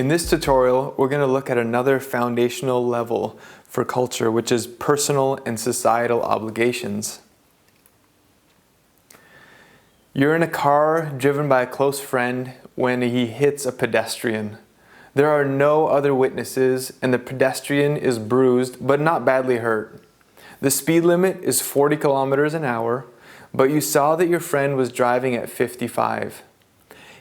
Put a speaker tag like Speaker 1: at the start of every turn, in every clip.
Speaker 1: In this tutorial, we're going to look at another foundational level for culture, which is personal and societal obligations. You're in a car driven by a close friend when he hits a pedestrian. There are no other witnesses and the pedestrian is bruised but not badly hurt. The speed limit is 40 kilometers an hour, but you saw that your friend was driving at 55.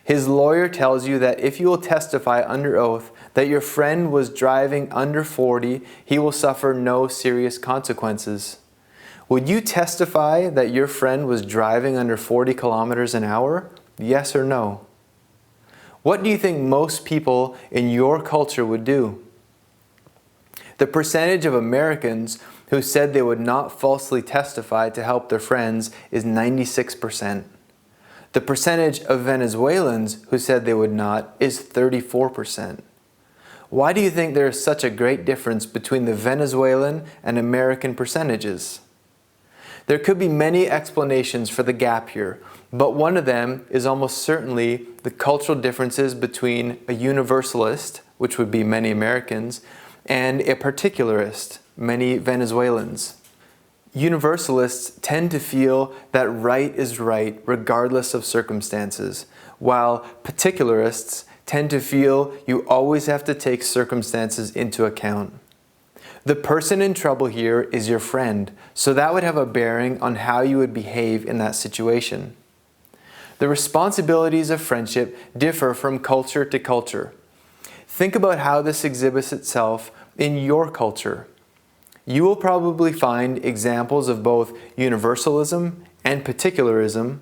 Speaker 1: His lawyer tells you that if you will testify under oath that your friend was driving under 40, he will suffer no serious consequences. Would you testify that your friend was driving under 40 kilometers an hour? Yes or no? What do you think most people in your culture would do? The percentage of Americans who said they would not falsely testify to help their friends is 96%. The percentage of Venezuelans who said they would not is 34%. Why do you think there is such a great difference between the Venezuelan and American percentages? There could be many explanations for the gap here, but one of them is almost certainly the cultural differences between a universalist, which would be many Americans, and a particularist, many Venezuelans. Universalists tend to feel that right is right regardless of circumstances, while particularists tend to feel you always have to take circumstances into account. The person in trouble here is your friend, so that would have a bearing on how you would behave in that situation. The responsibilities of friendship differ from culture to culture. Think about how this exhibits itself in your culture. You will probably find examples of both universalism and particularism,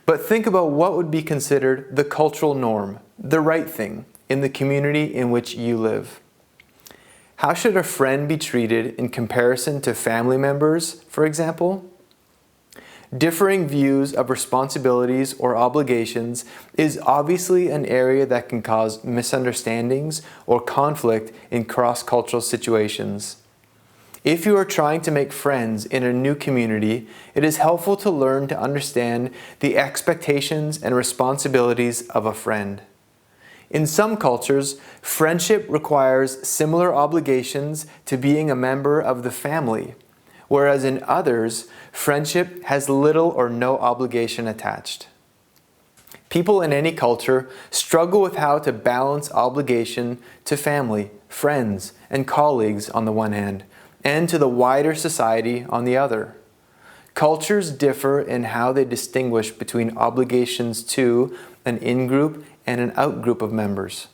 Speaker 1: but think about what would be considered the cultural norm, the right thing, in the community in which you live. How should a friend be treated in comparison to family members, for example? Differing views of responsibilities or obligations is obviously an area that can cause misunderstandings or conflict in cross-cultural situations. If you are trying to make friends in a new community, it is helpful to learn to understand the expectations and responsibilities of a friend. In some cultures, friendship requires similar obligations to being a member of the family, whereas in others, friendship has little or no obligation attached. People in any culture struggle with how to balance obligation to family, friends, and colleagues on the one hand, and to the wider society on the other. Cultures differ in how they distinguish between obligations to an in-group and an out-group of members.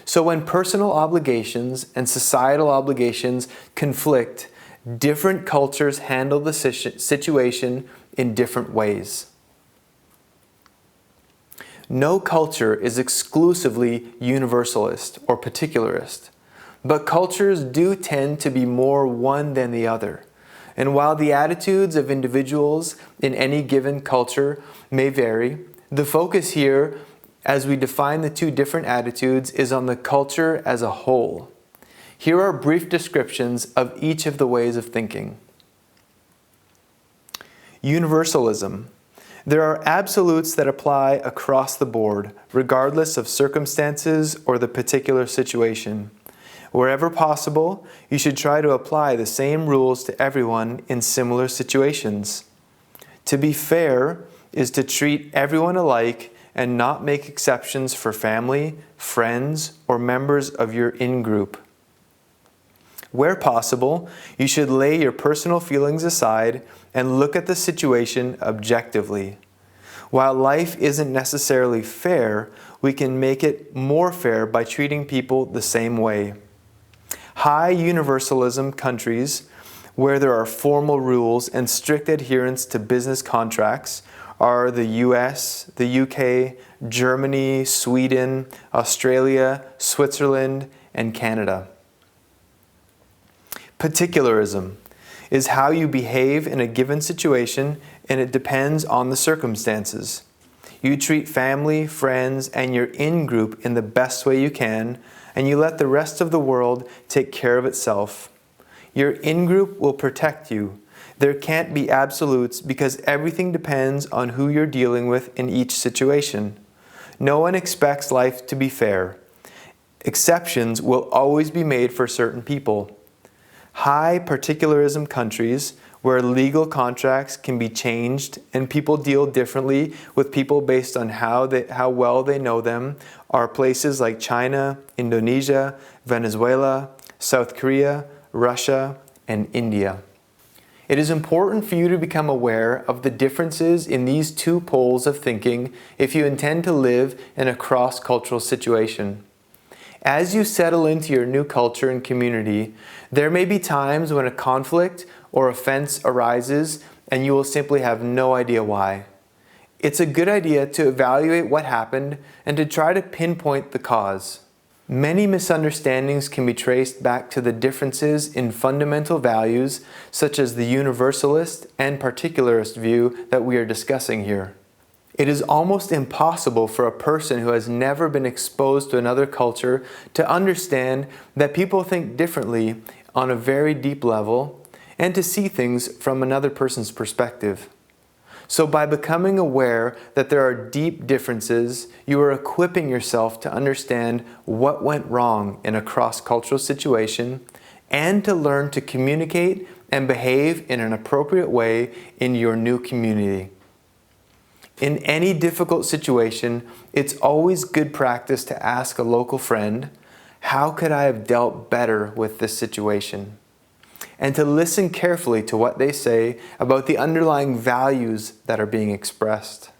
Speaker 1: So when personal obligations and societal obligations conflict, different cultures handle the situation in different ways. No culture is exclusively universalist or particularist, but cultures do tend to be more one than the other. And while the attitudes of individuals in any given culture may vary, the focus here, as we define the two different attitudes, is on the culture as a whole. Here are brief descriptions of each of the ways of thinking. Universalism. There are absolutes that apply across the board, regardless of circumstances or the particular situation. Wherever possible, you should try to apply the same rules to everyone in similar situations. To be fair is to treat everyone alike and not make exceptions for family, friends, or members of your in-group. Where possible, you should lay your personal feelings aside and look at the situation objectively. While life isn't necessarily fair, we can make it more fair by treating people the same way. High universalism countries, where there are formal rules and strict adherence to business contracts, are the US, the UK, Germany, Sweden, Australia, Switzerland, and Canada. Particularism is how you behave in a given situation, and it depends on the circumstances. You treat family, friends, and your in-group in the best way you can, and you let the rest of the world take care of itself. Your in-group will protect you. There can't be absolutes because everything depends on who you're dealing with in each situation. No one expects life to be fair. Exceptions will always be made for certain people. High particularism countries where legal contracts can be changed and people deal differently with people based on how well they know them are places like China, Indonesia, Venezuela, South Korea, Russia, and India. It is important for you to become aware of the differences in these two poles of thinking if you intend to live in a cross-cultural situation. As you settle into your new culture and community, there may be times when a conflict or offense arises and you will simply have no idea why. It's a good idea to evaluate what happened and to try to pinpoint the cause. Many misunderstandings can be traced back to the differences in fundamental values such as the Universalist and Particularist view that we are discussing here. It is almost impossible for a person who has never been exposed to another culture to understand that people think differently on a very deep level and to see things from another person's perspective. So by becoming aware that there are deep differences, you are equipping yourself to understand what went wrong in a cross-cultural situation and to learn to communicate and behave in an appropriate way in your new community. In any difficult situation, it's always good practice to ask a local friend, how could I have dealt better with this situation? And to listen carefully to what they say about the underlying values that are being expressed.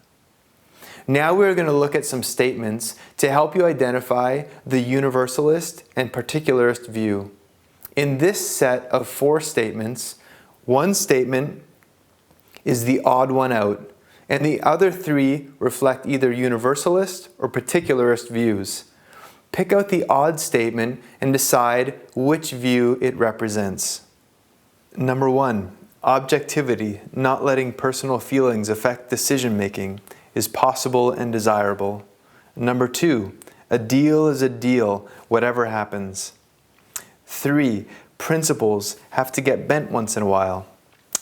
Speaker 1: Now we're going to look at some statements to help you identify the Universalist and Particularist view. In this set of 4 statements, one statement is the odd one out, and the other 3 reflect either Universalist or Particularist views. Pick out the odd statement and decide which view it represents. Number 1, objectivity, not letting personal feelings affect decision making, is possible and desirable. Number 2, a deal is a deal, whatever happens. 3, principles have to get bent once in a while.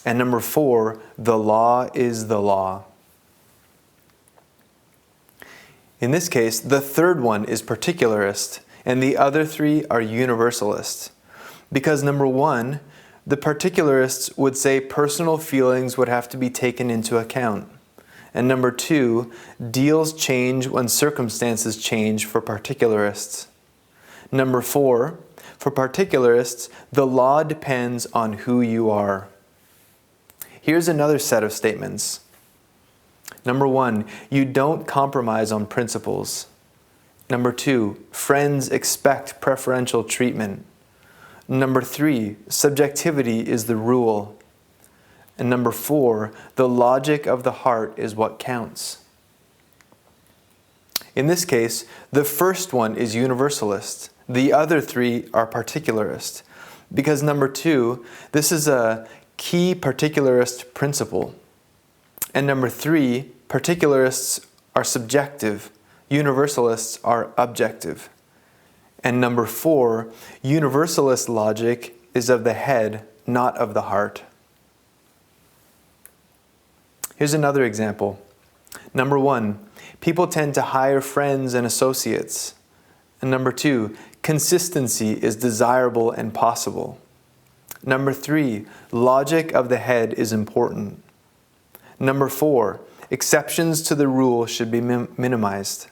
Speaker 1: And number 4, the law is the law. In this case, the third one is particularist, and the other 3 are universalist. Because number 1, the particularists would say personal feelings would have to be taken into account. And number 2, deals change when circumstances change for particularists. Number 4, for particularists, the law depends on who you are. Here's another set of statements. Number 1, you don't compromise on principles. Number 2, friends expect preferential treatment. Number 3, subjectivity is the rule. And number 4, the logic of the heart is what counts. In this case, the first one is universalist. The other 3 are particularist. Because number 2, this is a key particularist principle. And number 3, particularists are subjective. Universalists are objective. And number 4, universalist logic is of the head, not of the heart. Here's another example. Number 1, people tend to hire friends and associates. And number 2, consistency is desirable and possible. Number 3, logic of the head is important. Number 4, exceptions to the rule should be minimized.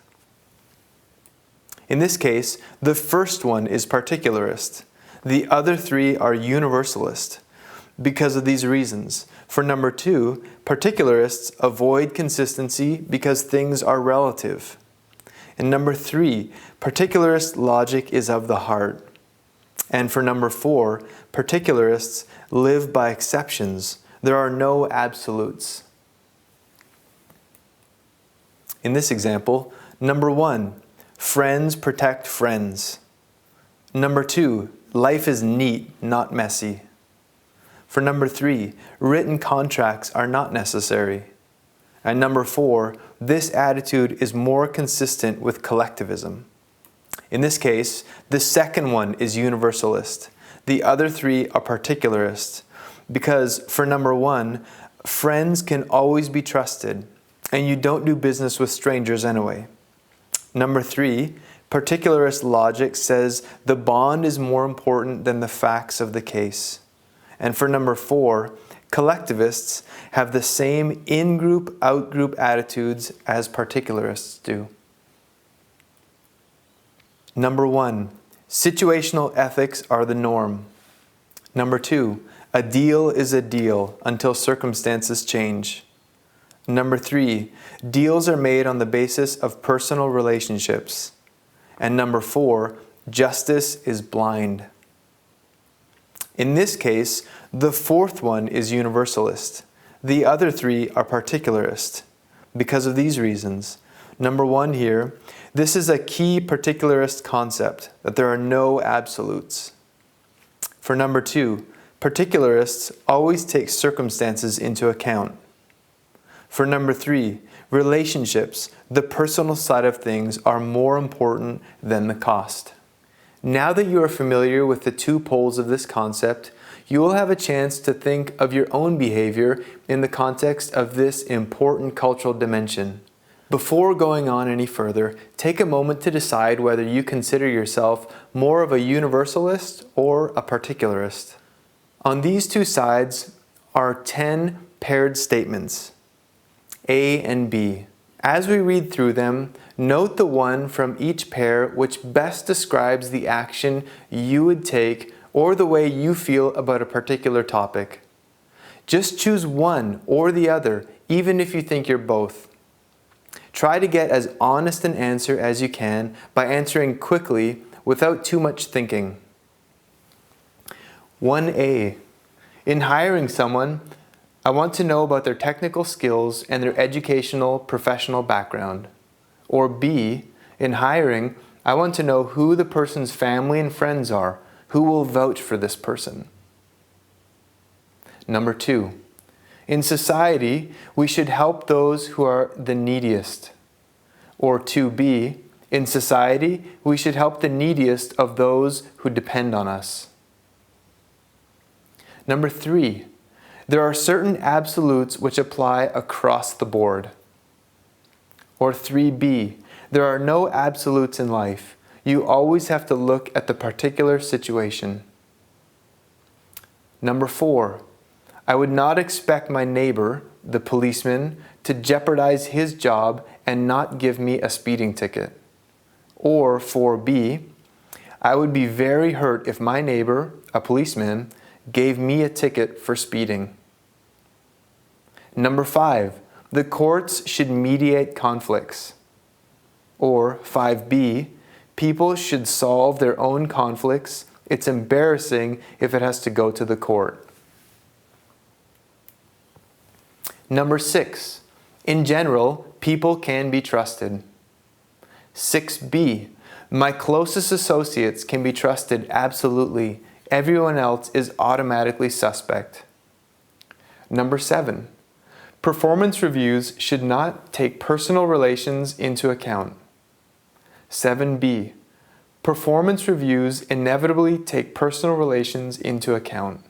Speaker 1: In this case, the first one is particularist. The other 3 are universalist because of these reasons. For number 2, particularists avoid consistency because things are relative. And number 3, particularist logic is of the heart. And for number 4, particularists live by exceptions. There are no absolutes. In this example, number 1, friends protect friends. Number 2, life is neat, not messy. For number 3, written contracts are not necessary. And number 4, this attitude is more consistent with collectivism. In this case, the second one is universalist. The other 3 are particularist. Because for number 1, friends can always be trusted, and you don't do business with strangers anyway. Number 3, Particularist logic says the bond is more important than the facts of the case. And for number 4, collectivists have the same in-group, out-group attitudes as particularists do. Number 1, situational ethics are the norm. Number 2, a deal is a deal until circumstances change. Number 3, deals are made on the basis of personal relationships. And number 4, justice is blind. In this case, the 4th one is universalist. The other 3 are particularist. Because of these reasons. Number 1 here, this is a key particularist concept, that there are no absolutes. For number 2, particularists always take circumstances into account. For number 3, relationships, the personal side of things, are more important than the cost. Now that you are familiar with the 2 poles of this concept, you will have a chance to think of your own behavior in the context of this important cultural dimension. Before going on any further, take a moment to decide whether you consider yourself more of a universalist or a particularist. On these 2 sides are 10 paired statements, A and B. As we read through them, note the one from each pair which best describes the action you would take or the way you feel about a particular topic. Just choose one or the other, even if you think you're both. Try to get as honest an answer as you can by answering quickly without too much thinking. 1A. In hiring someone, I want to know about their technical skills and their educational, professional background. Or B, in hiring, I want to know who the person's family and friends are, who will vouch for this person. Number 2, in society, we should help those who are the neediest. Or 2B, in society, we should help the neediest of those who depend on us. Number 3, there are certain absolutes which apply across the board. Or 3B, there are no absolutes in life. You always have to look at the particular situation. Number 4, I would not expect my neighbor, the policeman, to jeopardize his job and not give me a speeding ticket. Or 4B, I would be very hurt if my neighbor, a policeman, gave me a ticket for speeding. Number 5, the courts should mediate conflicts. Or 5B, people should solve their own conflicts. It's embarrassing if it has to go to the court. Number 6, in general, people can be trusted. 6B, my closest associates can be trusted absolutely. Everyone else is automatically suspect. Number 7, performance reviews should not take personal relations into account. 7B, performance reviews inevitably take personal relations into account.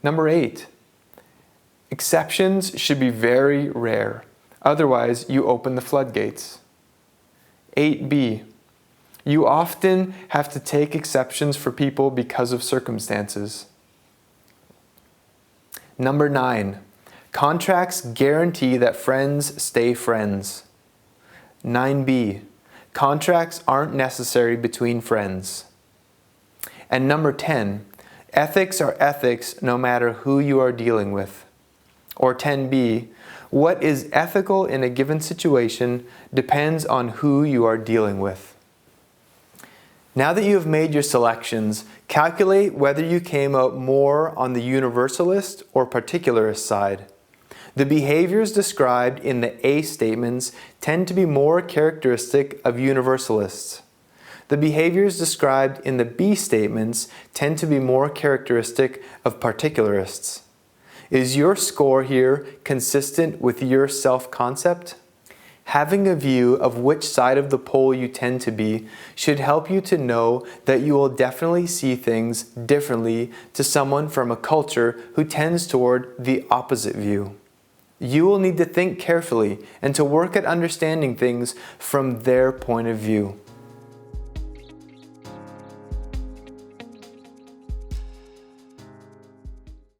Speaker 1: Number 8, exceptions should be very rare. Otherwise, you open the floodgates. 8B, you often have to take exceptions for people because of circumstances. Number 9, contracts guarantee that friends stay friends. 9B, contracts aren't necessary between friends. And number 10, ethics are ethics no matter who you are dealing with. Or 10B, what is ethical in a given situation depends on who you are dealing with. Now that you have made your selections, calculate whether you came out more on the universalist or particularist side. The behaviors described in the A statements tend to be more characteristic of universalists. The behaviors described in the B statements tend to be more characteristic of particularists. Is your score here consistent with your self-concept? Having a view of which side of the pole you tend to be should help you to know that you will definitely see things differently to someone from a culture who tends toward the opposite view. You will need to think carefully and to work at understanding things from their point of view.